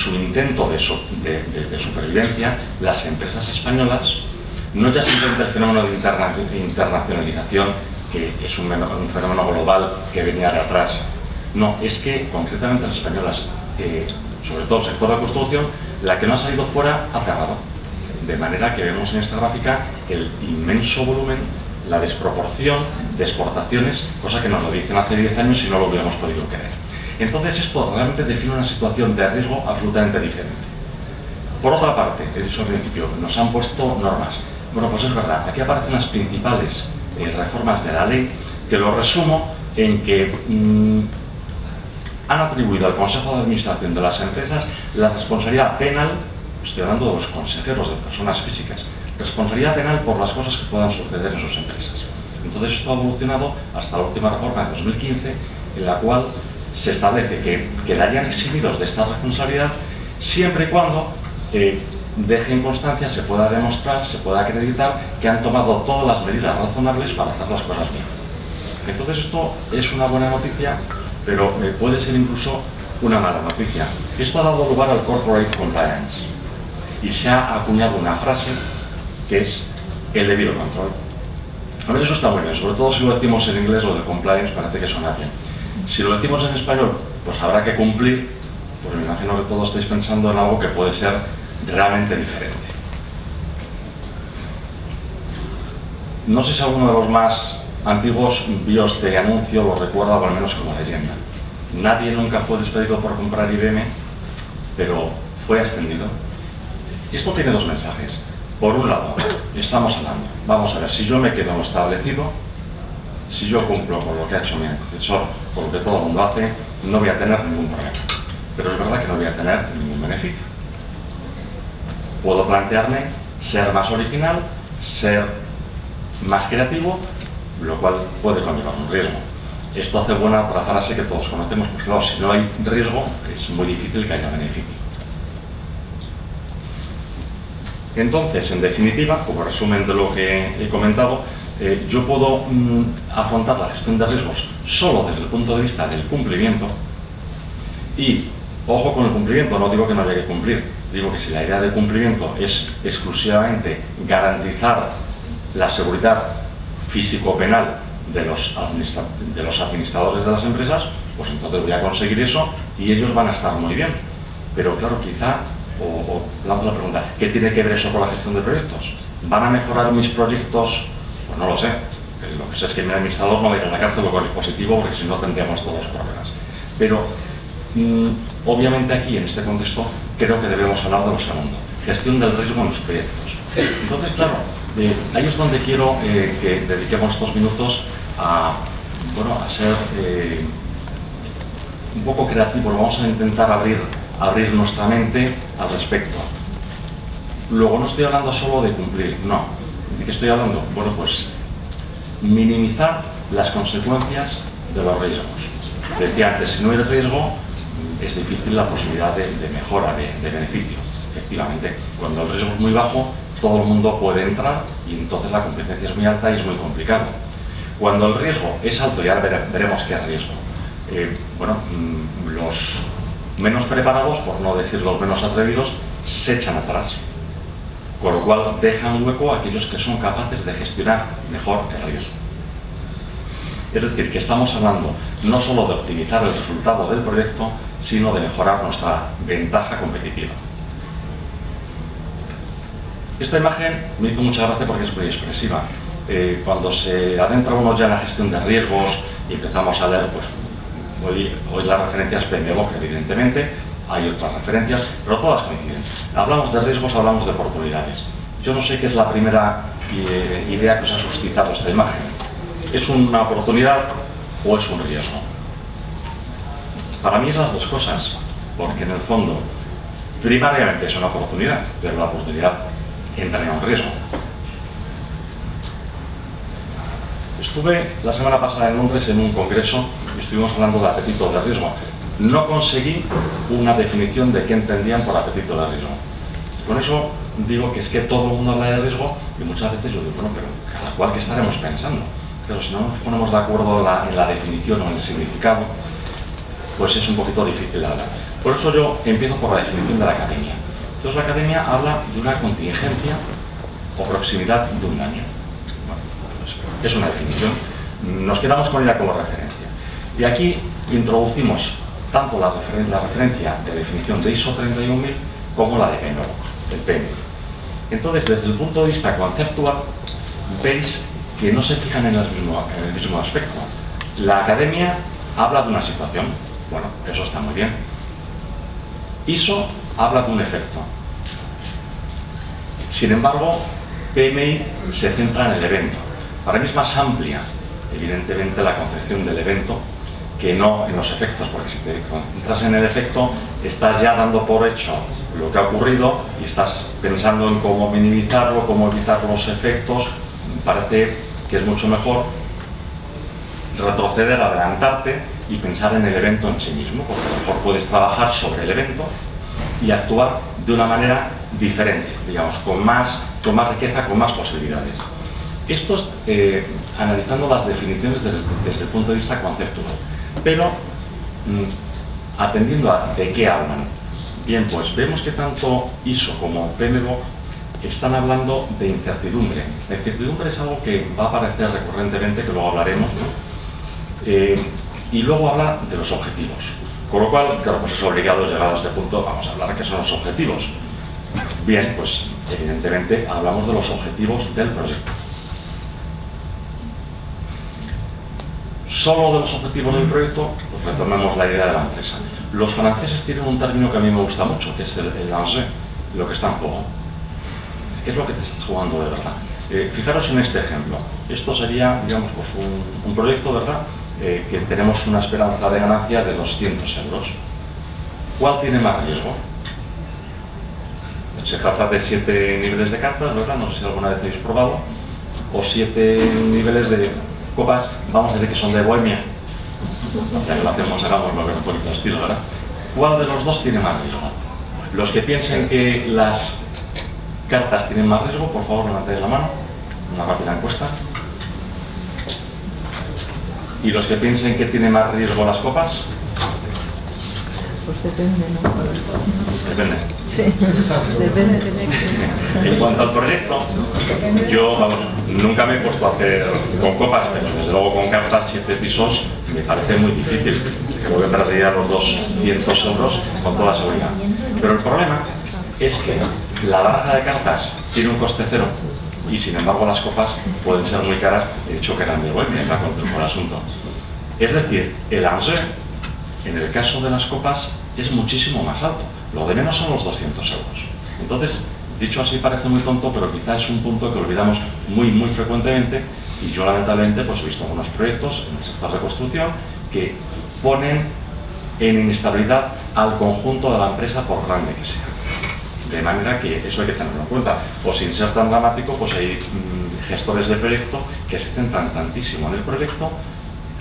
su intento de supervivencia, las empresas españolas, no ya simplemente el fenómeno de internacionalización, que es un fenómeno global que venía de atrás, no, es que concretamente las españolas, sobre todo el sector de la construcción, la que no ha salido fuera ha cerrado. De manera que vemos en esta gráfica el inmenso volumen, la desproporción de exportaciones, cosa que nos lo dicen hace 10 años y no lo hubiéramos podido creer. Entonces esto realmente define una situación de riesgo absolutamente diferente. Por otra parte, he dicho al principio, nos han puesto normas. Bueno, pues es verdad, aquí aparecen las principales reformas de la ley, que lo resumo en que han atribuido al Consejo de Administración de las empresas la responsabilidad penal, estoy hablando de los consejeros de personas físicas, responsabilidad penal por las cosas que puedan suceder en sus empresas. Entonces esto ha evolucionado hasta la última reforma de 2015, en la cual se establece que quedarían eximidos de esta responsabilidad siempre y cuando dejen constancia, se pueda demostrar, se pueda acreditar que han tomado todas las medidas razonables para hacer las cosas bien. Entonces esto es una buena noticia, pero puede ser incluso una mala noticia. Esto ha dado lugar al corporate compliance y se ha acuñado una frase que es el debido control. A ver, eso está muy bien, sobre todo si lo decimos en inglés, lo de compliance parece que suena bien. Si lo decimos en español, pues habrá que cumplir, pues me imagino que todos estáis pensando en algo que puede ser realmente diferente. No sé si alguno de los más antiguos vio este anuncio, lo recuerda, o al menos como leyenda. Nadie nunca fue despedido por comprar IBM, pero fue ascendido. Esto tiene dos mensajes. Por un lado, estamos hablando, vamos a ver, si yo me quedo en lo establecido, si yo cumplo con lo que ha hecho mi antecesor, con lo que todo el mundo hace, no voy a tener ningún problema. Pero es verdad que no voy a tener ningún beneficio. Puedo plantearme ser más original, ser más creativo, lo cual puede conllevar un riesgo. Esto hace buena otra frase que todos conocemos, porque claro, si no hay riesgo, es muy difícil que haya beneficio. Entonces, en definitiva, como resumen de lo que he comentado, yo puedo afrontar la gestión de riesgos solo desde el punto de vista del cumplimiento y, ojo con el cumplimiento, no digo que no haya que cumplir, digo que si la idea de cumplimiento es exclusivamente garantizar la seguridad físico-penal de los administradores de las empresas, pues entonces voy a conseguir eso y ellos van a estar muy bien. Pero claro, quizá, o lanzo la pregunta, ¿qué tiene que ver eso con la gestión de proyectos? ¿Van a mejorar mis proyectos? Pues no lo sé. Lo que sé es que mi administrador no va a ir a la cárcel, lo cual es positivo, porque si no tendríamos todos problemas. Pero obviamente aquí, en este contexto, creo que debemos hablar de lo segundo, gestión del riesgo en los proyectos. Entonces, claro, ahí es donde quiero que dediquemos estos minutos a ser un poco creativos. Vamos a intentar abrir nuestra mente al respecto. Luego no estoy hablando solo de cumplir, no. ¿De qué estoy hablando? Bueno, pues minimizar las consecuencias de los riesgos. Decía antes, si no hay riesgo, es difícil la posibilidad de mejora, de beneficio. Efectivamente, cuando el riesgo es muy bajo, todo el mundo puede entrar y entonces la competencia es muy alta y es muy complicado. Cuando el riesgo es alto, ya veremos qué es riesgo. Los menos preparados, por no decir los menos atrevidos, se echan atrás. Con lo cual dejan hueco a aquellos que son capaces de gestionar mejor el riesgo. Es decir, que estamos hablando no solo de optimizar el resultado del proyecto, sino de mejorar nuestra ventaja competitiva. Esta imagen me hizo mucha gracia porque es muy expresiva. Cuando se adentra uno ya en la gestión de riesgos y empezamos a leer, pues hoy las referencias PMBOK, evidentemente, hay otras referencias, pero todas coinciden. Hablamos de riesgos, hablamos de oportunidades. Yo no sé qué es la primera idea que os ha suscitado esta imagen. ¿Es una oportunidad o es un riesgo? Para mí es las dos cosas, porque en el fondo, primariamente es una oportunidad, pero la oportunidad entra en un riesgo. Estuve la semana pasada en Londres en un congreso y estuvimos hablando de apetito de riesgo. No conseguí una definición de qué entendían por apetito de riesgo. Con eso digo que es que todo el mundo habla de riesgo y muchas veces yo digo, bueno, pero cada cual que estaremos pensando. Pero si no nos ponemos de acuerdo en la definición o en el significado, pues es un poquito difícil de hablar. Por eso yo empiezo por la definición de la academia. Entonces la academia habla de una contingencia o proximidad de un daño. Bueno, pues es una definición. Nos quedamos con ella como referencia. Y aquí introducimos tanto la referencia de definición de ISO 31000 como la de PMBOK, el PMI. Entonces, desde el punto de vista conceptual, veis que no se fijan en el mismo aspecto. La academia habla de una situación, bueno, eso está muy bien. ISO habla de un efecto. Sin embargo, PMI se centra en el evento. Para mí es más amplia, evidentemente, la concepción del evento que no en los efectos, porque si te concentras en el efecto, estás ya dando por hecho lo que ha ocurrido y estás pensando en cómo minimizarlo, cómo evitar los efectos. Me parece que es mucho mejor retroceder, adelantarte y pensar en el evento en sí mismo, porque a lo mejor puedes trabajar sobre el evento y actuar de una manera diferente, digamos, con más riqueza, con más posibilidades. Esto es analizando las definiciones desde el punto de vista conceptual, pero atendiendo a de qué hablan. Bien, pues vemos que tanto ISO como PMBOK están hablando de incertidumbre. La incertidumbre es algo que va a aparecer recurrentemente, que luego hablaremos, ¿no? Y luego habla de los objetivos. Con lo cual, claro, pues es obligado, llegado a este punto, vamos a hablar de qué son los objetivos. Bien, pues evidentemente hablamos de los objetivos del proyecto. Solo de los objetivos del proyecto, pues retomemos la idea de la empresa. Los franceses tienen un término que a mí me gusta mucho, que es el enjeu, lo que está en juego. ¿Qué es lo que te estás jugando de verdad? Fijaros en este ejemplo. Esto sería, digamos, pues un proyecto, ¿verdad?, que tenemos una esperanza de ganancia de 200 euros. ¿Cuál tiene más riesgo? Se trata de 7 niveles de cartas, ¿verdad? No sé si alguna vez habéis probado. O 7 niveles de copas, vamos a decir que son de Bohemia. Ya que lo hacemos, hagámoslo por el estilo, ¿verdad? ¿Cuál de los dos tiene más riesgo? Los que piensen que las cartas tienen más riesgo, por favor, levanten la mano. Una rápida encuesta. ¿Y los que piensen que tiene más riesgo las copas? Pues depende, ¿no? Depende. Sí, depende. En cuanto al proyecto, yo, vamos, nunca me he puesto a hacer con copas, pero desde luego con cartas 7 pisos me parece muy difícil, que voy a perder los 200 euros con toda seguridad. Pero el problema es que la baraja de cartas tiene un coste cero y sin embargo las copas pueden ser muy caras, he dicho que eran de Bohemia, está con el asunto. Es decir, el enjeu, en el caso de las copas, es muchísimo más alto. Lo de menos son los 200 euros. Entonces, dicho así parece muy tonto, pero quizás es un punto que olvidamos muy frecuentemente, y yo lamentablemente pues he visto algunos proyectos en el sector de construcción que ponen en inestabilidad al conjunto de la empresa por grande que sea. De manera que eso hay que tenerlo en cuenta. O sin ser tan dramático, pues hay gestores de proyecto que se centran tantísimo en el proyecto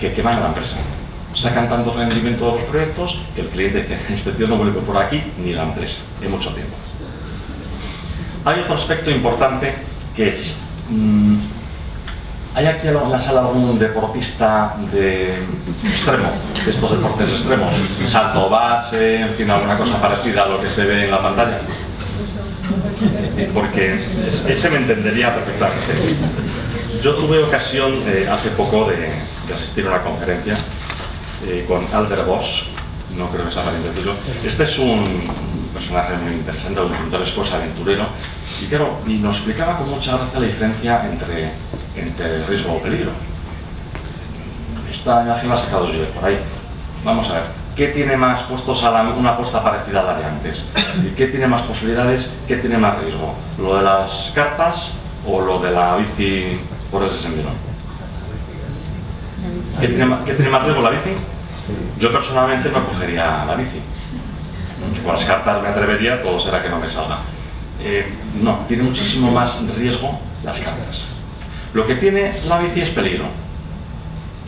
que queman a la empresa. Sacan tanto rendimiento de los proyectos que el cliente dice, este tío no vuelve por aquí, ni la empresa, en mucho tiempo. Hay otro aspecto importante que es, ¿hay aquí en la sala algún deportista de extremo, de estos deportes extremos? Salto base, en fin, alguna cosa parecida a lo que se ve en la pantalla. Porque ese me entendería perfectamente. Yo tuve ocasión hace poco de asistir a una conferencia con Albert Bosch, no creo que sea fácil decirlo. Este es un personaje muy interesante, un pintor esposa aventurero, y claro, y nos explicaba con mucha gracia la diferencia entre riesgo o peligro. Esta imagen la he sacado yo de por ahí. Vamos a ver, ¿qué tiene más puestos a una apuesta parecida a la de antes? ¿Y qué tiene más posibilidades? ¿Qué tiene más riesgo? ¿Lo de las cartas o lo de la bici por ese sendero? ¿Qué tiene más riesgo, la bici? Yo personalmente no cogería la bici. Con las cartas me atrevería, todo será que no me salga. No, tiene muchísimo más riesgo las cartas. Lo que tiene la bici es peligro.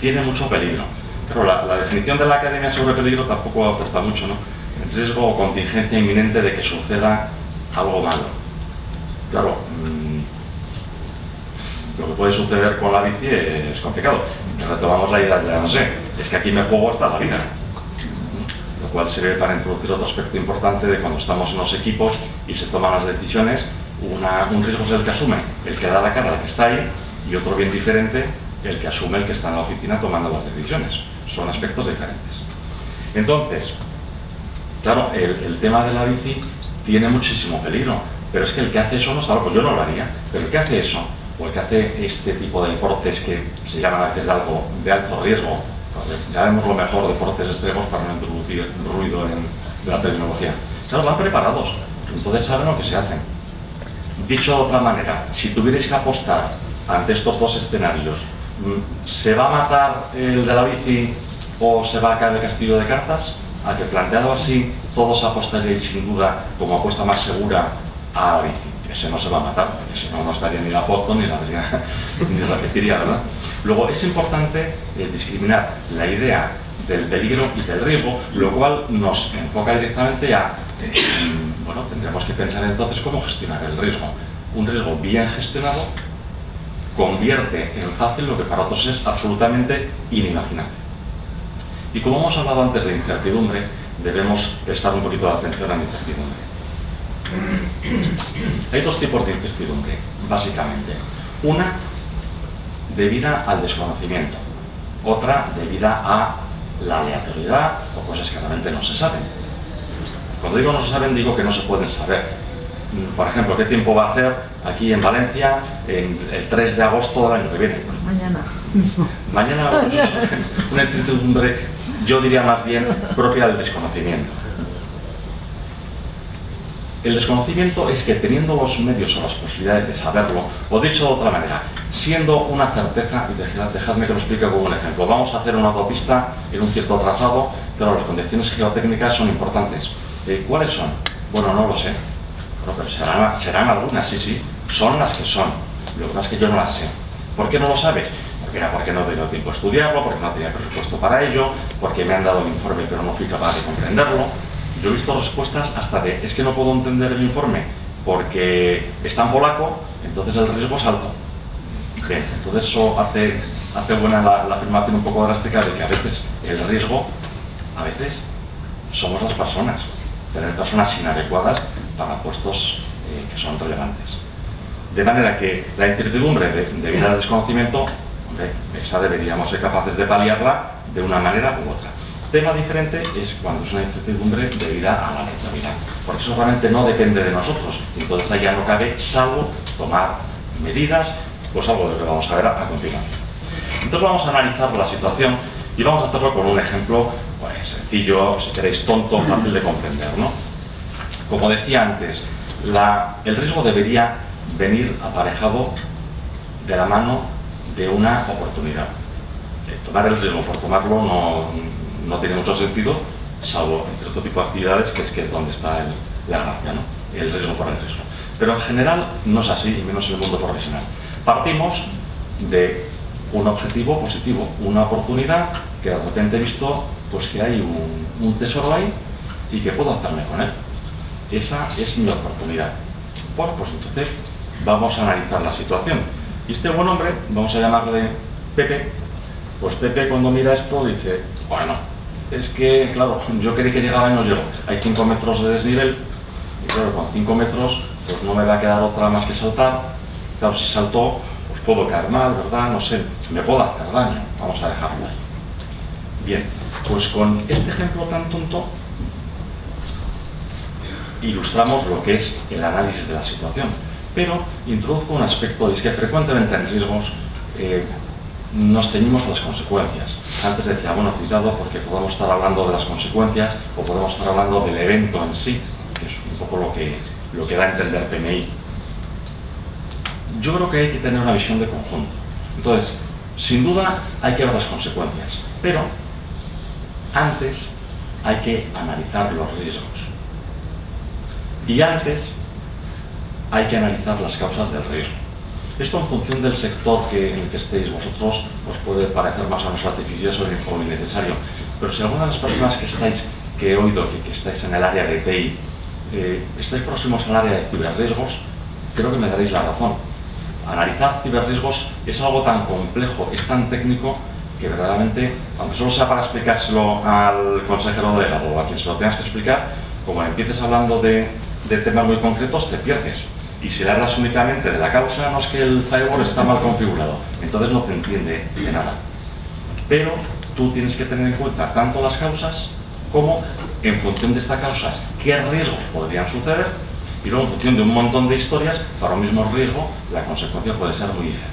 Tiene mucho peligro. Pero la definición de la academia sobre peligro tampoco aporta mucho, ¿no? Riesgo o contingencia inminente de que suceda algo malo. Claro, lo que puede suceder con la bici es complicado. Retomamos la idea de la no sé, es que aquí me juego hasta la vida. cual sirve para introducir otro aspecto importante de cuando estamos en los equipos y se toman las decisiones. Un riesgo es el que asume el que da la cara, el que está ahí, y otro bien diferente, el que asume el que está en la oficina tomando las decisiones. Son aspectos diferentes. Entonces, claro, el tema de la bici tiene muchísimo peligro, pero es que el que hace eso no está loco. Yo no lo haría, pero el que hace eso, o el que hace este tipo de deportes que se llaman a veces de alto riesgo, ya vemos lo mejor, deportes extremos para no introducir ruido de la tecnología. Claro, van preparados, entonces saben lo que se hacen. Dicho de otra manera, si tuvierais que apostar ante estos dos escenarios, ¿se va a matar el de la bici o se va a caer el castillo de cartas? A que planteado así, todos apostaréis sin duda como apuesta más segura a la bici. Ese no se va a matar, porque si no, no estaría ni la foto ni la repetiría, ¿verdad? Luego, es importante discriminar la idea del peligro y del riesgo, lo cual nos enfoca directamente a, bueno, tendremos que pensar entonces cómo gestionar el riesgo. Un riesgo bien gestionado convierte en fácil lo que para otros es absolutamente inimaginable. Y como hemos hablado antes de incertidumbre, debemos prestar un poquito de atención a la incertidumbre. Hay dos tipos de incertidumbre, básicamente. Una debida al desconocimiento, otra debida a la aleatoriedad o cosas que realmente no se saben. Cuando digo no se saben, digo que no se pueden saber. Por ejemplo, ¿qué tiempo va a hacer aquí en Valencia el 3 de agosto del año que viene? Pues mañana mismo. Mañana, pues eso, una incertidumbre, yo diría más bien propia del desconocimiento. El desconocimiento es que teniendo los medios o las posibilidades de saberlo, o dicho de otra manera, siendo una certeza, y dejadme que lo explique como un ejemplo, vamos a hacer una autopista en un cierto trazado, pero las condiciones geotécnicas son importantes. ¿Cuáles son? Bueno, no lo sé, pero serán algunas, sí, son las que son. Lo que pasa es que yo no las sé. ¿Por qué no lo sabes? Porque no he tenido tiempo a estudiarlo, porque no tenía presupuesto para ello, porque me han dado el informe pero no fui capaz de comprenderlo. Yo he visto respuestas hasta de, es que no puedo entender el informe porque está en polaco, entonces el riesgo es alto. Bien, entonces eso hace buena la afirmación un poco drástica de que a veces el riesgo, a veces somos las personas, tener personas inadecuadas para puestos que son relevantes. De manera que la incertidumbre debido al desconocimiento, hombre, esa deberíamos ser capaces de paliarla de una manera u otra. Tema diferente es cuando es una incertidumbre debida a la aleatoriedad, porque eso realmente no depende de nosotros, entonces ahí ya no cabe salvo tomar medidas, pues algo de lo que vamos a ver a continuación. Entonces vamos a analizar la situación y vamos a hacerlo con un ejemplo pues, sencillo, si queréis tonto, fácil de comprender, ¿no? Como decía antes, el riesgo debería venir aparejado de la mano de una oportunidad. Tomar el riesgo por tomarlo no tiene mucho sentido, salvo entre otro tipo de actividades, que es donde está la gracia, ¿no? El riesgo por el riesgo. Pero en general no es así, y menos en el mundo profesional. Partimos de un objetivo positivo, una oportunidad que de repente he visto pues, que hay un tesoro ahí y que puedo hacerme con él. Esa es mi oportunidad. Bueno, pues entonces vamos a analizar la situación. Y este buen hombre, vamos a llamarle Pepe, pues Pepe cuando mira esto dice, bueno, es que, claro, yo creí que llegaba y no llego. Hay 5 metros de desnivel, y claro, con 5 metros, pues no me va a quedar otra más que saltar. Claro, si salto, pues puedo caer mal, ¿verdad? No sé, me puedo hacer daño. Vamos a dejarlo ahí. Bien, pues con este ejemplo tan tonto, ilustramos lo que es el análisis de la situación. Pero introduzco un aspecto, y es que frecuentemente en riesgos nos ceñimos a las consecuencias. Antes decía, bueno, cuidado porque podemos estar hablando de las consecuencias o podemos estar hablando del evento en sí, que es un poco lo que da a entender PMI. Yo creo que hay que tener una visión de conjunto. Entonces, sin duda hay que ver las consecuencias, pero antes hay que analizar los riesgos. Y antes hay que analizar las causas del riesgo. Esto en función del sector en el que estéis vosotros os puede parecer más o menos artificioso o innecesario, pero si alguna de las personas que he oído que estáis en el área de TI, estáis próximos al área de ciberriesgos, creo que me daréis la razón. Analizar ciberriesgos es algo tan complejo, es tan técnico, que verdaderamente, aunque solo sea para explicárselo al consejero delegado o a quien se lo tengas que explicar, como empieces hablando de temas muy concretos, te pierdes. Y si le hablas únicamente de la causa, no es que el firewall está mal configurado, entonces no te entiende de nada. Pero tú tienes que tener en cuenta tanto las causas como, en función de estas causas, qué riesgos podrían suceder, y luego en función de un montón de historias, para un mismo riesgo, la consecuencia puede ser muy diferente.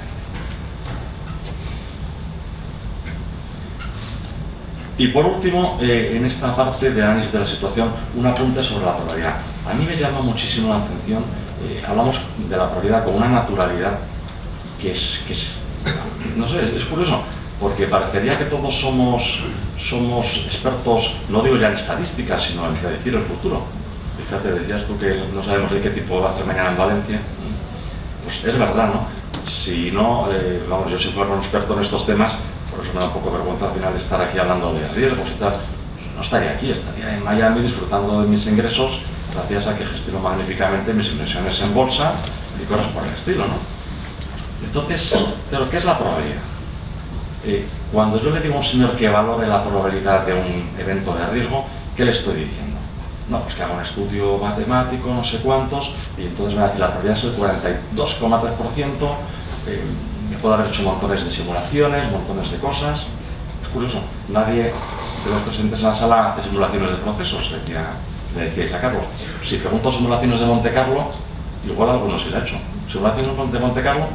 Y por último, en esta parte de análisis de la situación, un apunte sobre la probabilidad. A mí me llama muchísimo la atención, hablamos de la probabilidad con una naturalidad que es no sé, es curioso, porque parecería que todos somos expertos, no digo ya en estadísticas, sino en predecir el futuro. Fíjate, decías tú que no sabemos de qué tipo va a hacer mañana en Valencia. Pues es verdad, ¿no? Si no, vamos, yo si fuera un experto en estos temas, por eso me da un poco vergüenza al final estar aquí hablando de riesgos y tal, pues no estaría aquí, estaría en Miami disfrutando de mis ingresos gracias a que gestiono magníficamente mis inversiones en bolsa y cosas por el estilo, ¿no? Entonces, ¿pero qué es la probabilidad? Cuando yo le digo a un señor que valore la probabilidad de un evento de riesgo, ¿qué le estoy diciendo? No, pues que haga un estudio matemático, no sé cuántos, y entonces me va a decir la probabilidad es el 42,3%, me puedo haber hecho montones de simulaciones, montones de cosas. Es curioso, nadie de los presentes en la sala hace simulaciones de procesos, le decíais a Carlos. Si pregunto simulaciones de Monte Carlo, igual algunos sí lo ha hecho. Simulaciones de Monte Carlo,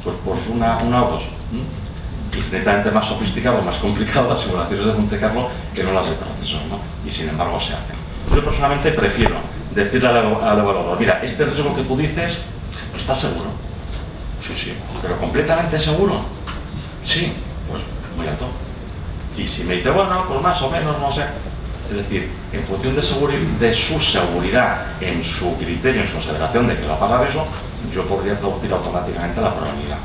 pues por una o dos. Infinitamente más sofisticado, más complicado las simulaciones de Monte Carlo que no las de procesos, ¿no? Y sin embargo se hacen. Yo personalmente prefiero decirle al evaluador, mira, este riesgo que tú dices, ¿estás seguro? Sí, pero completamente seguro. Sí, pues muy alto. Y si me dice, bueno, pues más o menos, no sé. Es decir, en función de su seguridad, en su criterio, en su consideración de que va a pagar eso, yo podría traducir automáticamente la probabilidad.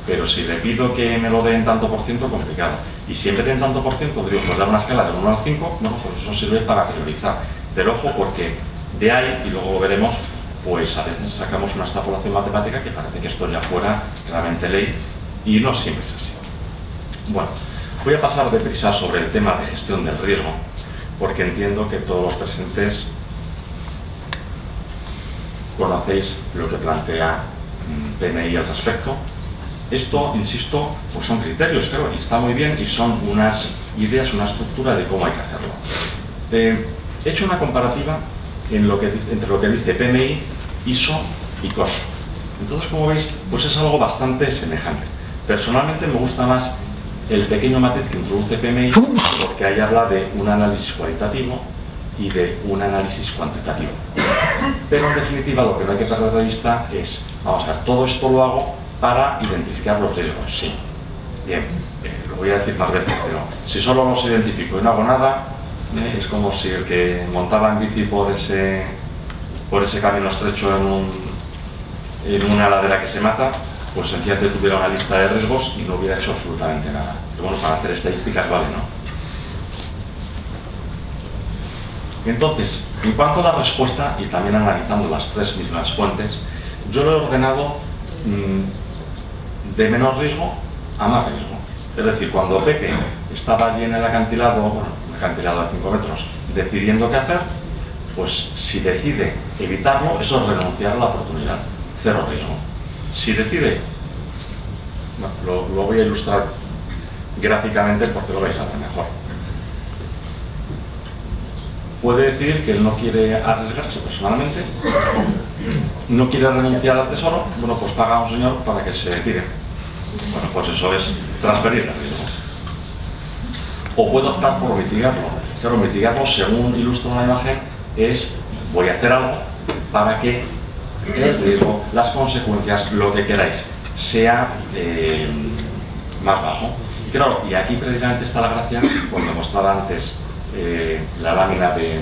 Pero si le pido que me lo den tanto por ciento, complicado. Y si en vez de en tanto por ciento, digo, pues dar una escala de 1 al 5, bueno, pues eso sirve para priorizar. Pero ojo, porque de ahí, y luego lo veremos, pues a veces sacamos una extrapolación matemática que parece que esto ya fuera claramente ley, y no siempre es así. Bueno, voy a pasar deprisa sobre el tema de gestión del riesgo, porque entiendo que todos los presentes conocéis lo que plantea PMI al respecto. Esto, insisto, pues son criterios, creo, y está muy bien, y son unas ideas, una estructura de cómo hay que hacerlo. He hecho una comparativa entre lo que dice PMI, ISO y COSO. Entonces, como veis, pues es algo bastante semejante. Personalmente me gusta más el pequeño matiz que introduce PMI, porque ahí habla de un análisis cualitativo y de un análisis cuantitativo. Pero en definitiva lo que no hay que perder de vista es, vamos a ver, todo esto lo hago para identificar los riesgos, sí. Bien, lo voy a decir más veces, pero si solo los identifico y no hago nada, es como si el que montaba en bici por ese camino estrecho en una ladera que se mata, pues sencillamente tuviera una lista de riesgos y no hubiera hecho absolutamente nada. Pero bueno, para hacer estadísticas vale, ¿no? Entonces, en cuanto a la respuesta, y también analizando las tres mismas fuentes, yo lo he ordenado de menor riesgo a más riesgo. Es decir, cuando Pepe estaba allí en el acantilado, bueno, un acantilado de 5 metros, decidiendo qué hacer, pues si decide evitarlo, eso es renunciar a la oportunidad, cero riesgo. Si decide, bueno, lo voy a ilustrar gráficamente porque lo vais a ver mejor. Puede decir que él no quiere arriesgarse personalmente, no quiere renunciar al tesoro, bueno, pues paga a un señor para que se tire. Bueno, pues eso es transferir el riesgo. O puedo optar por mitigarlo. Claro, mitigarlo, según ilustro en la imagen, es voy a hacer algo para que el riesgo, las consecuencias, lo que queráis, sea más bajo. Y claro, y aquí precisamente está la gracia, cuando mostraba antes la lámina de...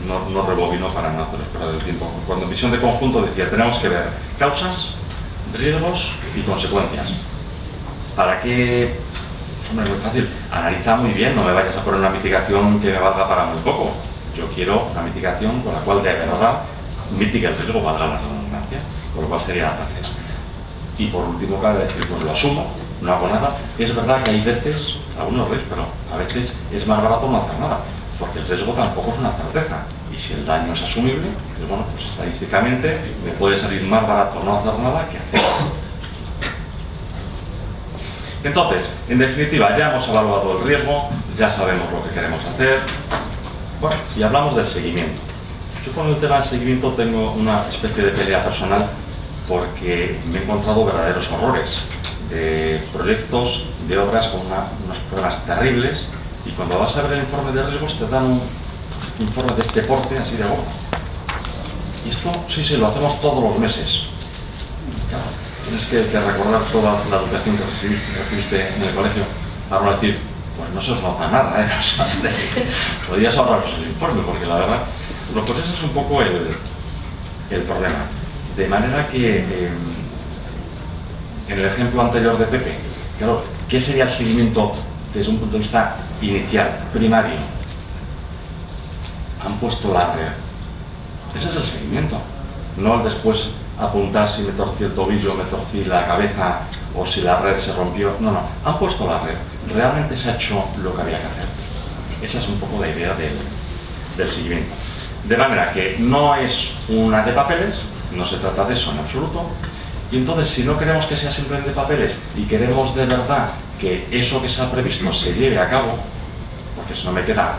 No rebobino para no hacer perder el tiempo. Cuando en visión de conjunto decía, tenemos que ver causas, riesgos y consecuencias. ¿Para qué? Hombre, es muy fácil. Analiza muy bien, no me vayas a poner una mitigación que me valga para muy poco. Yo quiero una mitigación con la cual de verdad mitigue el riesgo, valga la redundancia, con lo cual sería la tercera. Y por último, cabe decir, pues lo asumo no hago nada. Es verdad que hay veces, algunos veis, pero a veces es más barato no hacer nada, porque el riesgo tampoco es una certeza. Y si el daño es asumible, pues bueno, pues estadísticamente me puede salir más barato no hacer nada que hacer. Entonces, en definitiva, ya hemos evaluado el riesgo, ya sabemos lo que queremos hacer. Bueno, y hablamos del seguimiento. Yo con el tema del seguimiento tengo una especie de pelea personal porque me he encontrado verdaderos horrores de proyectos, de obras con unos problemas terribles, y cuando vas a ver el informe de riesgos te dan un informe de este porte, así de gordo. Y esto, sí, lo hacemos todos los meses. Claro, tienes que recordar toda la educación que recibiste en el colegio para no decir, pues no se os nota nada, ¿eh? O sea, podrías ahorraros el informe, porque la verdad, bueno, pues ese es un poco el problema. De manera que, en el ejemplo anterior de Pepe, claro, ¿qué sería el seguimiento desde un punto de vista inicial, primario? Han puesto la red. Ese es el seguimiento. No el después apuntar si me torcí el tobillo, me torcí la cabeza o si la red se rompió. No, no. Han puesto la red. Realmente se ha hecho lo que había que hacer. Esa es un poco la idea del seguimiento. De manera que no es una de papeles, no se trata de eso en absoluto. Y entonces, si no queremos que sea simplemente de papeles y queremos de verdad que eso que se ha previsto se lleve a cabo, porque si no me queda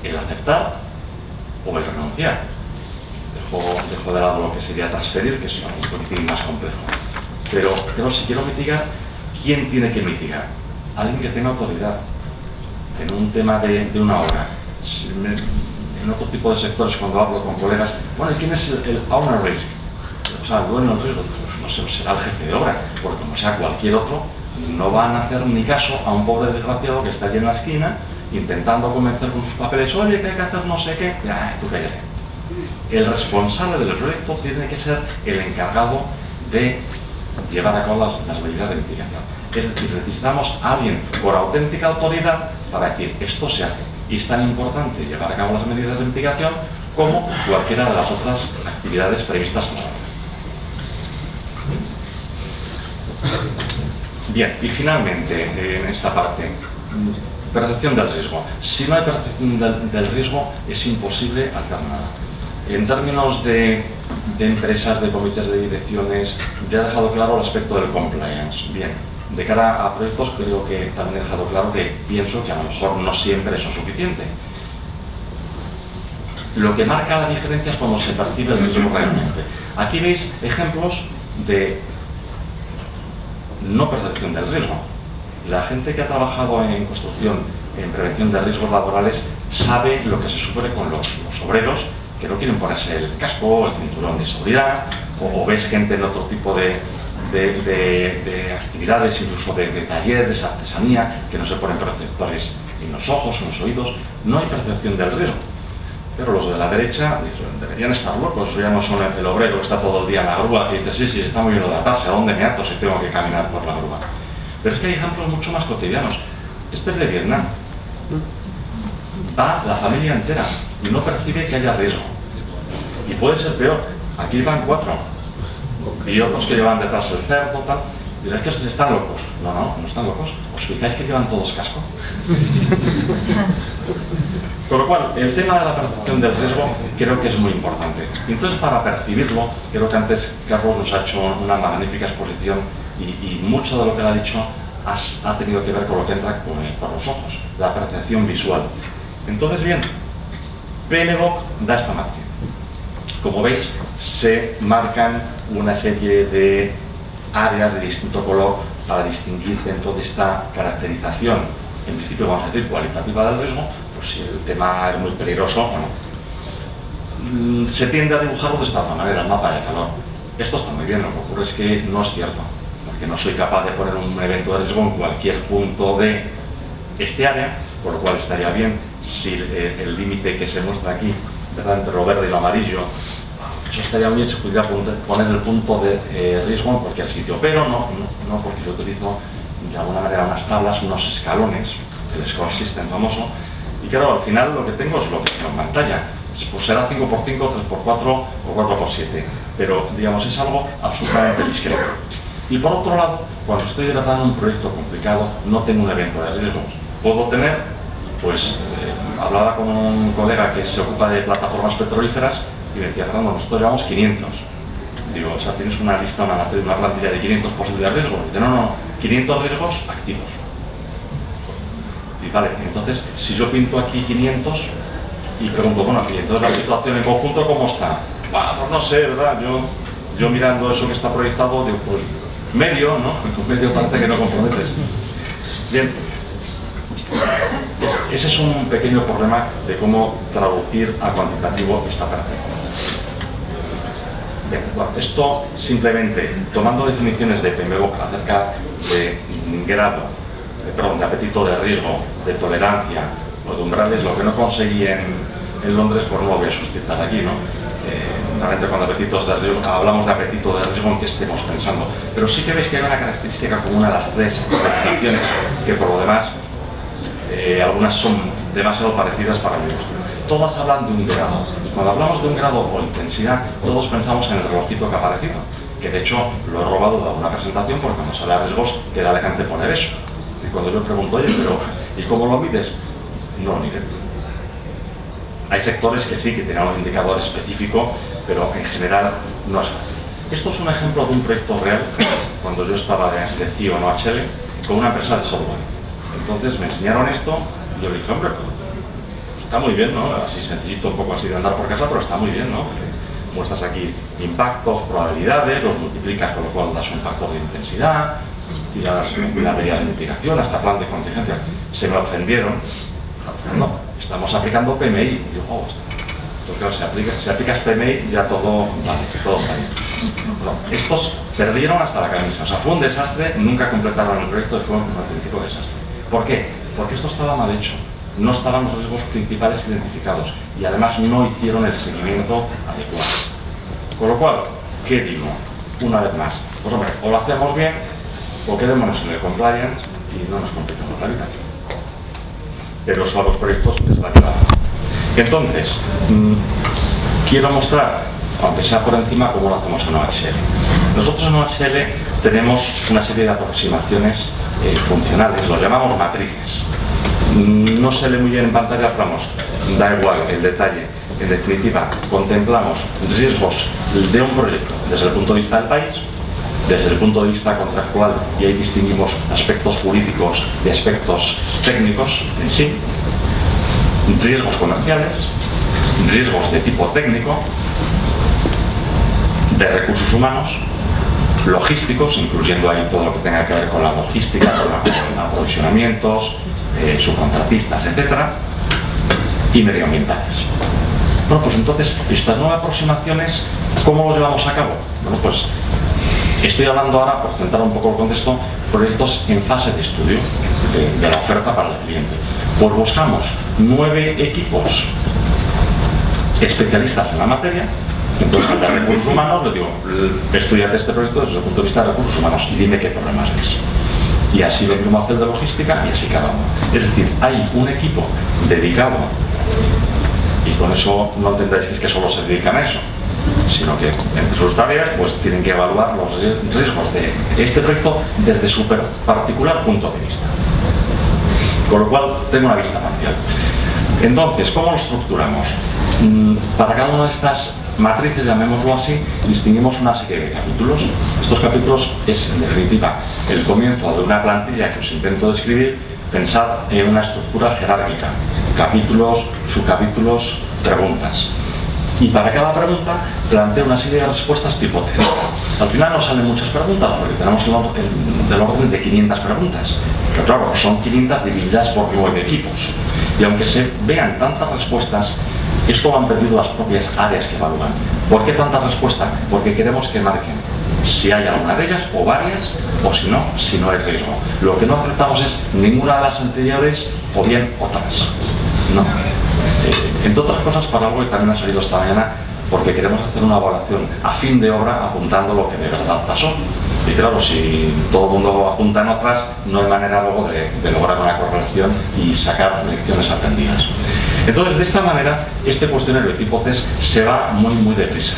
el aceptar o el renunciar. Dejo de lado lo que sería transferir, que es un poquitín más complejo. Pero si quiero mitigar, ¿quién tiene que mitigar? Alguien que tenga autoridad. En un tema de una obra. En otro tipo de sectores, cuando hablo con colegas, bueno, ¿quién es el owner risk? O sea, el dueño del riesgo. Pues no sé, será el jefe de obra, porque como sea cualquier otro, no van a hacer ni caso a un pobre desgraciado que está allí en la esquina intentando convencer con sus papeles, oye, que hay que hacer no sé qué. Tú cállate. El responsable del proyecto tiene que ser el encargado de llevar a cabo las medidas de mitigación. Es decir, necesitamos a alguien por auténtica autoridad para decir esto se hace. Y es tan importante llevar a cabo las medidas de mitigación como cualquiera de las otras actividades previstas en la obra. Bien, y finalmente, en esta parte, percepción del riesgo. Si no hay percepción del riesgo, es imposible hacer nada. En términos de empresas, de comités de direcciones, ya he dejado claro el aspecto del compliance. Bien, de cara a proyectos creo que también he dejado claro que pienso que a lo mejor no siempre eso es suficiente. Lo que marca la diferencia es cuando se percibe el riesgo realmente. Aquí veis ejemplos de no percepción del riesgo. La gente que ha trabajado en construcción, en prevención de riesgos laborales, sabe lo que se sufre con los obreros que no quieren ponerse el casco, el cinturón de seguridad, o ves gente en otro tipo de actividades, incluso de talleres, artesanía, que no se ponen protectores en los ojos, en los oídos. No hay percepción del riesgo. Pero los de la derecha deberían estar locos, ya no son el obrero que está todo el día en la grúa y dice, sí, está muy bien lo de atarse, ¿a dónde me ato si tengo que caminar por la grúa? Pero es que hay ejemplos mucho más cotidianos. Este es de Vietnam. Va la familia entera y no percibe que haya riesgo. Y puede ser peor. Aquí van 4 y otros que llevan detrás el cerdo, tal. Dirán que estos están locos. No están locos. ¿Os fijáis que llevan todos casco? Con lo cual, el tema de la percepción del riesgo creo que es muy importante. Entonces, para percibirlo, creo que antes Carlos nos ha hecho una magnífica exposición y mucho de lo que él ha dicho ha tenido que ver con lo que entra por los ojos, la percepción visual. Entonces, bien, PMBOK da esta matriz. Como veis, se marcan una serie de áreas de distinto color para distinguir dentro de esta caracterización, en principio vamos a decir cualitativa del riesgo. Pues si el tema es muy peligroso, bueno, se tiende a dibujarlo de esta manera, el mapa de calor. Esto está muy bien, lo que ocurre es que no es cierto, porque no soy capaz de poner un evento de riesgo en cualquier punto de este área, por lo cual estaría bien si el límite que se muestra aquí, ¿verdad?, entre lo verde y lo amarillo, eso estaría bien si pudiera poner el punto de riesgo en cualquier sitio, pero no, porque yo utilizo de alguna manera unas tablas, unos escalones, el score system famoso, y claro, al final lo que tengo es lo que tengo en pantalla. Pues será 5×5, 3×4 o 4×7, pero digamos es algo absolutamente discreto. Y por otro lado, cuando estoy tratando un proyecto complicado, no tengo un evento de riesgos. Puedo tener, pues, hablaba con un colega que se ocupa de plataformas petrolíferas y me decía, Fernando, nosotros llevamos 500. Digo, o sea, tienes una lista, una plantilla de 500 posibles riesgos. Dice, no, 500 riesgos activos. Y vale, entonces, si yo pinto aquí 500 y pregunto, bueno, y entonces la situación en conjunto, ¿cómo está? Bah, pues no sé, ¿verdad? Yo mirando eso que está proyectado, digo, pues medio, ¿no? Medio parece que no comprometes. Bien, ese es un pequeño problema de cómo traducir a cuantitativo esta operación. Bien, bueno, esto simplemente tomando definiciones de PMBOK acerca de grado, de apetito de riesgo, de tolerancia o de umbrales, lo que no conseguí en Londres, pues no lo voy a suscitar aquí, ¿no? Realmente cuando apetitos de riesgo, hablamos de apetito de riesgo en que estemos pensando, pero sí que veis que hay una característica común a las tres definiciones que por lo demás algunas son demasiado parecidas para mi gusto. Todas hablan de un grado, y cuando hablamos de un grado o intensidad, todos pensamos en el relojito que ha aparecido, que de hecho lo he robado de alguna presentación porque cuando sale a riesgos queda elegante poner eso. Y cuando yo pregunto, oye, pero ¿y cómo lo mides? No lo miden. Hay sectores que sí, que tienen un indicador específico, pero en general no es fácil. Esto es un ejemplo de un proyecto real, cuando yo estaba de CEO en OHL, con una empresa de software. Entonces me enseñaron esto y yo le dije, hombre, está muy bien, ¿no? Así sencillito, un poco así de andar por casa, pero está muy bien, ¿no? Muestras aquí impactos, probabilidades, los multiplicas, con lo cual das un factor de intensidad, y las medidas de mitigación, hasta plan de contingencia. Se me ofendieron. No, estamos aplicando PMI. Y digo, oh, pues claro, si aplicas PMI ya todo, vale, todo está bien. No, estos perdieron hasta la camisa, o sea, fue un desastre, nunca completaron el proyecto y fue un auténtico desastre. ¿Por qué? Porque esto estaba mal hecho, no estaban los riesgos principales identificados y además no hicieron el seguimiento adecuado. Con lo cual, ¿qué digo? Una vez más, pues hombre, o lo hacemos bien o quedémonos en el compliance y no nos complicamos la vida. Pero eso a los proyectos les va a ayudar. Entonces, quiero mostrar, aunque sea por encima, cómo lo hacemos en OHL. Nosotros en OHL tenemos una serie de aproximaciones funcionales, lo llamamos matrices. No se lee muy bien en pantalla, pero vamos, da igual el detalle. En definitiva, contemplamos riesgos de un proyecto desde el punto de vista del país, desde el punto de vista contractual, y ahí distinguimos aspectos jurídicos y aspectos técnicos en sí, riesgos comerciales, riesgos de tipo técnico, de recursos humanos, logísticos, incluyendo ahí todo lo que tenga que ver con la logística, con aprovisionamientos, subcontratistas, etcétera, y medioambientales. Bueno, pues entonces, estas nuevas aproximaciones, ¿cómo lo llevamos a cabo? Bueno, pues estoy hablando ahora, por centrar un poco el contexto, proyectos en fase de estudio de la oferta para el cliente. Pues buscamos 9 equipos especialistas en la materia. Entonces, al de recursos humanos, le digo, estudiate este proyecto desde el punto de vista de recursos humanos y dime qué problemas ves. Y así lo mismo hacer de logística y así cada uno. Es decir, hay un equipo dedicado, y con eso no entendáis que es que solo se dedican a eso, sino que entre sus tareas pues tienen que evaluar los riesgos de este proyecto desde su particular punto de vista. Con lo cual, tengo una vista parcial. Entonces, ¿cómo lo estructuramos? Para cada una de estas matrices, llamémoslo así, distinguimos una serie de capítulos. Estos capítulos es, en definitiva, el comienzo de una plantilla que os intento describir. Pensad en una estructura jerárquica, capítulos, subcapítulos, preguntas. Y para cada pregunta planteo una serie de respuestas tipo test. Al final no salen muchas preguntas porque tenemos del orden de 500 preguntas. Pero claro, son 500 divididas por 9 equipos. Y aunque se vean tantas respuestas, esto lo han perdido las propias áreas que evalúan. ¿Por qué tantas respuestas? Porque queremos que marquen si hay alguna de ellas o varias, o si no hay riesgo. Lo que no aceptamos es ninguna de las anteriores o bien otras. No. Entre otras cosas, para algo que también ha salido esta mañana, porque queremos hacer una evaluación a fin de obra apuntando lo que de verdad pasó. Y claro, si todo el mundo apunta en otras, no hay manera luego de lograr una correlación y sacar lecciones aprendidas. Entonces, de esta manera, este cuestionario de tipo test se va muy, muy deprisa.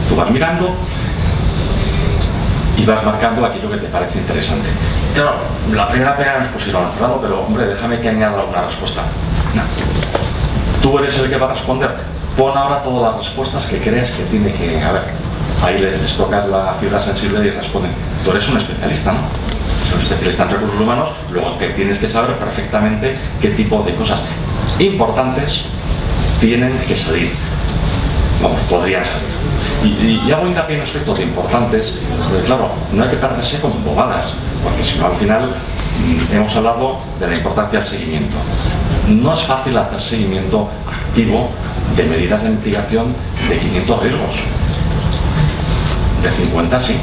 Tú vas mirando y vas marcando aquello que te parece interesante. Claro, la primera pega nos pusieron al lado, pero hombre, déjame que añada una respuesta. No. Tú eres el que va a responder. Pon ahora todas las respuestas que crees que tiene que haber. Ahí les tocas la fibra sensible y responden. Tú eres un especialista, ¿no? Si eres un especialista en recursos humanos, luego te tienes que saber perfectamente qué tipo de cosas importantes tienen que salir. Vamos, podrían salir. Y hago hincapié en aspectos importantes, porque claro, no hay que perderse con bobadas, porque si no al final hemos hablado de la importancia del seguimiento. No es fácil hacer seguimiento activo de medidas de mitigación de 500 riesgos. De 50 sí,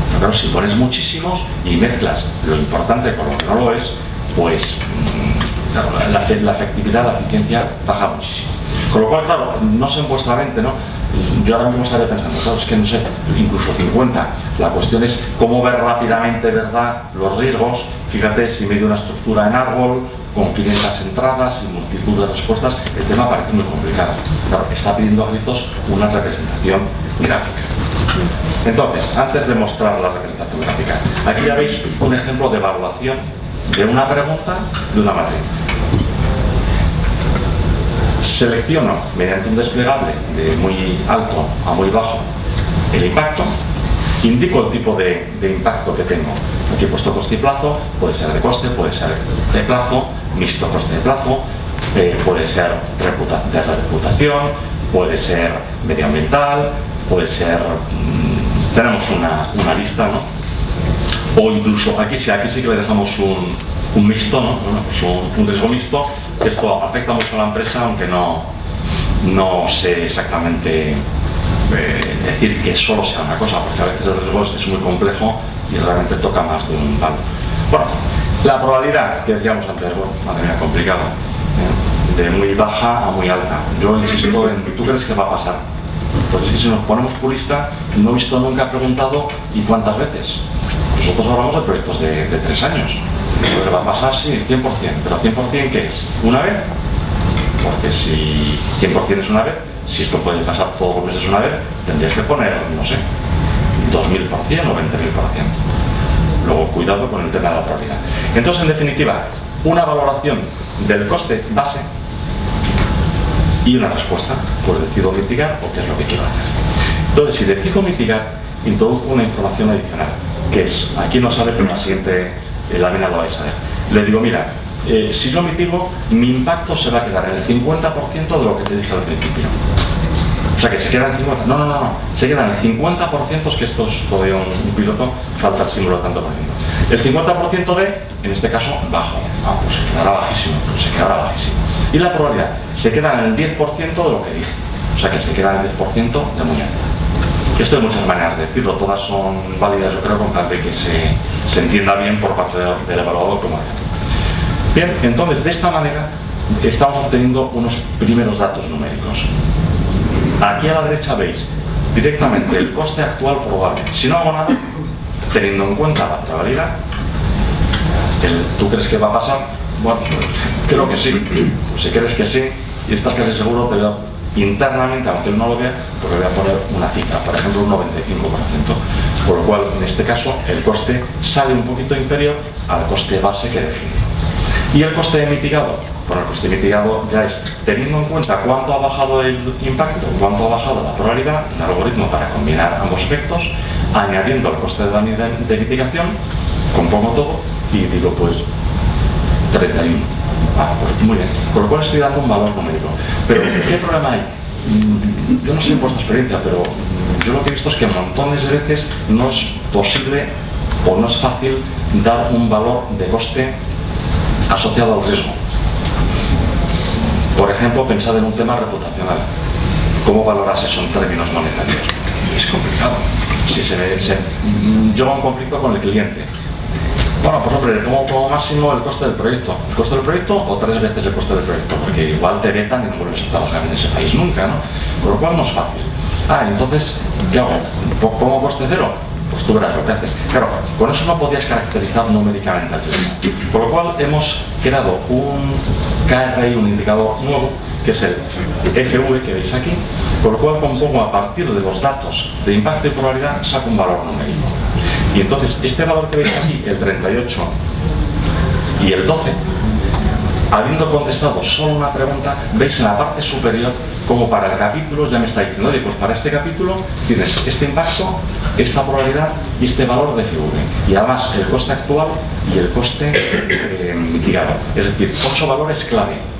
pero claro, si pones muchísimos y mezclas lo importante con lo que no lo es, pues claro, la efectividad, la eficiencia baja muchísimo. Con lo cual, claro, no sé en vuestra mente, ¿no? Yo ahora mismo estaría pensando, claro, es que no sé, incluso 50. La cuestión es cómo ver rápidamente, ¿verdad?, los riesgos. Fíjate, si medio una estructura en árbol, con 500 entradas y multitud de respuestas, el tema parece muy complicado. Claro, está pidiendo a gritos una representación gráfica. Entonces, antes de mostrar la representación gráfica, aquí ya veis un ejemplo de evaluación de una pregunta de una matriz. Selecciono mediante un desplegable de muy alto a muy bajo el impacto, indico el tipo de impacto que tengo. Aquí he puesto coste y plazo, puede ser de coste, puede ser de plazo, mixto coste de plazo, puede ser de reputación, puede ser medioambiental, puede ser... tenemos una lista, ¿no? O incluso aquí sí que le dejamos un mixto, ¿no? Bueno, pues un riesgo mixto, que esto afecta mucho a la empresa, aunque no sé exactamente decir que solo sea una cosa, porque a veces el riesgo es muy complejo y realmente toca más de un palo. Bueno, la probabilidad que decíamos antes, bueno, madre mía, complicado, de muy baja a muy alta. Yo insisto en, ¿tú crees que va a pasar? Porque si nos ponemos purista, no he visto nunca preguntado ¿y cuántas veces? Nosotros hablamos de proyectos de 3 años. Lo que va a pasar, sí, 100%. ¿Pero 100% qué es? ¿Una vez? Porque si 100% es una vez, si esto puede pasar todos los meses una vez, tendrías que poner, no sé, 2000% o 20.000%. Luego, cuidado con el tema de la probabilidad. Entonces, en definitiva, una valoración del coste base y una respuesta, pues decido mitigar o qué es lo que quiero hacer. Entonces, si decido mitigar, introduzco una información adicional, que es, aquí no sale, pero en la siguiente lámina lo vais a ver. Le digo, mira, si yo mitigo, mi impacto se va a quedar en el 50% de lo que te dije al principio. O sea, que se queda en 50%. No. Se queda en el 50%, es que esto es todavía un piloto, falta el símbolo tanto por ciento. El 50% de, en este caso, bajo. Pues se quedará bajísimo. Y la probabilidad se queda en el 10% de lo que dije. O sea, que se queda en el 10% de muy alto. Esto hay muchas maneras de decirlo, todas son válidas, yo creo, con tal de que se entienda bien por parte del evaluador cómo hacerlo. Bien, entonces, de esta manera estamos obteniendo unos primeros datos numéricos. Aquí a la derecha veis directamente el coste actual probable. Si no hago nada, teniendo en cuenta la probabilidad, ¿tú crees que va a pasar? Bueno, creo que sí. Pues si crees que sí y estás casi seguro, te voy a internamente, aunque no lo vea, pues le voy a poner una cifra, por ejemplo un 95%, por lo cual en este caso el coste sale un poquito inferior al coste base que define. ¿Y el coste mitigado? Bueno, el coste mitigado ya es, teniendo en cuenta cuánto ha bajado el impacto, cuánto ha bajado la probabilidad, un algoritmo para combinar ambos efectos, añadiendo el coste de mitigación, compongo todo y digo pues 31. Pues muy bien, con lo cual estoy dando un valor numérico. Pero ¿qué problema hay? Yo no sé en vuestra experiencia, pero yo lo que he visto es que montones de veces no es posible o no es fácil dar un valor de coste asociado al riesgo. Por ejemplo, pensad en un tema reputacional. ¿Cómo valoras eso en términos monetarios? Es complicado. Si se lleva un conflicto con el cliente. Bueno, pues hombre, le pongo como máximo el coste del proyecto. ¿El coste del proyecto o 3 veces el coste del proyecto? Porque igual te vetan y no vuelves a trabajar en ese país nunca, ¿no? Por lo cual no es fácil. Entonces, ¿qué hago? ¿Pongo coste cero? Pues tú verás lo que haces. Claro, con eso no podías caracterizar numéricamente al cliente. Por lo cual hemos creado un KRI, un indicador nuevo, que es el FV que veis aquí, por lo cual compongo a partir de los datos de impacto y probabilidad, saco un valor numérico. Y entonces, este valor que veis aquí, el 38 y el 12, habiendo contestado solo una pregunta, veis en la parte superior como para el capítulo ya me está diciendo, oye, pues para este capítulo tienes este impacto, esta probabilidad y este valor de figure. Y además el coste actual y el coste mitigado. Es decir, 8 valores clave.